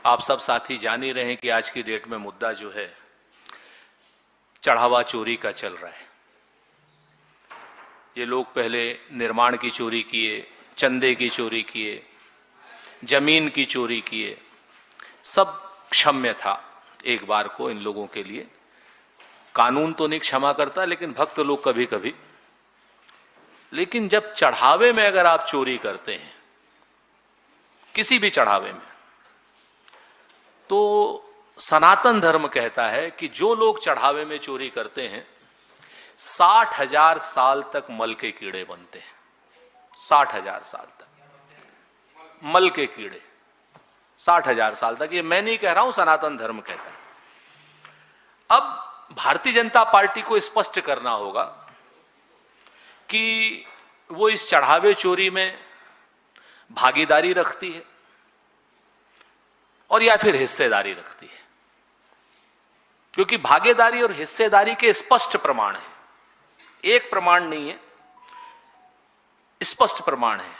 आप सब साथी जान ही रहे हैं कि आज की डेट में मुद्दा जो है चढ़ावा चोरी का चल रहा है। ये लोग पहले निर्माण की चोरी किए, चंदे की चोरी किए, जमीन की चोरी किए, सब क्षम्य था एक बार को इन लोगों के लिए। कानून तो नहीं क्षमा करता, लेकिन भक्त लोग कभी कभी। लेकिन जब चढ़ावे में अगर आप चोरी करते हैं, किसी भी चढ़ावे में, तो सनातन धर्म कहता है कि जो लोग चढ़ावे में चोरी करते हैं 60,000 साल तक मल के कीड़े बनते हैं। 60,000 साल तक मल के कीड़े, 60,000 साल तक। ये मैं नहीं कह रहा हूं, सनातन धर्म कहता है। अब भारतीय जनता पार्टी को स्पष्ट करना होगा कि वो इस चढ़ावे चोरी में भागीदारी रखती है और या फिर हिस्सेदारी रखती है, क्योंकि भागीदारी और हिस्सेदारी के स्पष्ट प्रमाण है। एक प्रमाण नहीं है, स्पष्ट प्रमाण है।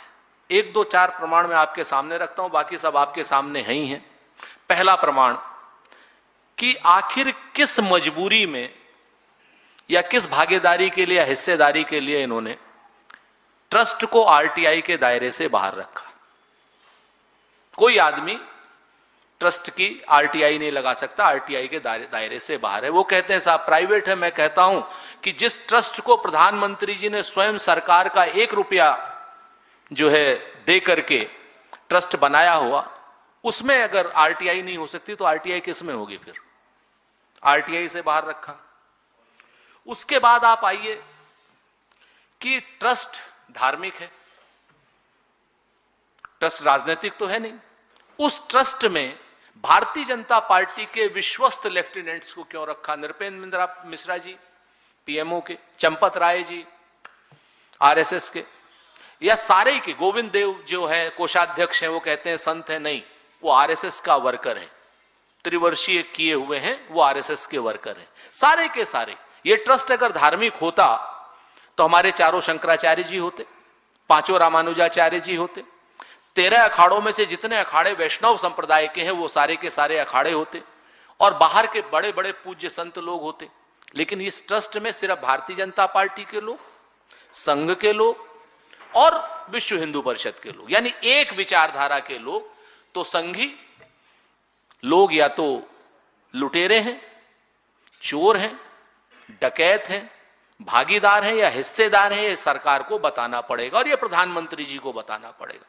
1, 2, 4 प्रमाण मैं आपके सामने रखता हूं, बाकी सब आपके सामने है ही हैं। पहला प्रमाण कि आखिर किस मजबूरी में या किस भागीदारी के लिए या हिस्सेदारी के लिए इन्होंने ट्रस्ट को आरटीआई के दायरे से बाहर रखा। कोई आदमी ट्रस्ट की आरटीआई नहीं लगा सकता, आरटीआई के दायरे से बाहर है। वो कहते हैं साहब प्राइवेट है। मैं कहता हूं कि जिस ट्रस्ट को प्रधानमंत्री जी ने स्वयं सरकार का 1 रुपया जो है दे करके ट्रस्ट बनाया हुआ, उसमें अगर आरटीआई नहीं हो सकती तो आरटीआई किस में होगी? फिर आरटीआई से बाहर रखा। उसके बाद आप आइए कि ट्रस्ट धार्मिक है, ट्रस्ट राजनीतिक तो है नहीं। उस ट्रस्ट में भारतीय जनता पार्टी के विश्वस्त लेफ्टिनेंट्स को क्यों रखा? नृपेंद्र मिश्रा जी पीएमओ के, चंपत राय जी आरएसएस के, या सारे के गोविंद देव जो है कोषाध्यक्ष हैं, वो कहते हैं संत है, नहीं, वो आरएसएस का वर्कर है, त्रिवर्षीय किए हुए हैं, वो आरएसएस के वर्कर हैं, सारे के सारे। ये ट्रस्ट अगर धार्मिक होता तो हमारे 4 शंकराचार्य जी होते, 5 रामानुजाचार्य जी होते, 13 अखाड़ों में से जितने अखाड़े वैष्णव संप्रदाय के हैं वो सारे के सारे अखाड़े होते, और बाहर के बड़े बड़े पूज्य संत लोग होते। लेकिन इस ट्रस्ट में सिर्फ भारतीय जनता पार्टी के लोग, संघ के लोग और विश्व हिंदू परिषद के लोग, यानी एक विचारधारा के लोग। तो संघी लोग या तो लुटेरे हैं, चोर हैं, डकैत हैं, भागीदार हैं या हिस्सेदार हैं, ये सरकार को बताना पड़ेगा और ये प्रधानमंत्री जी को बताना पड़ेगा।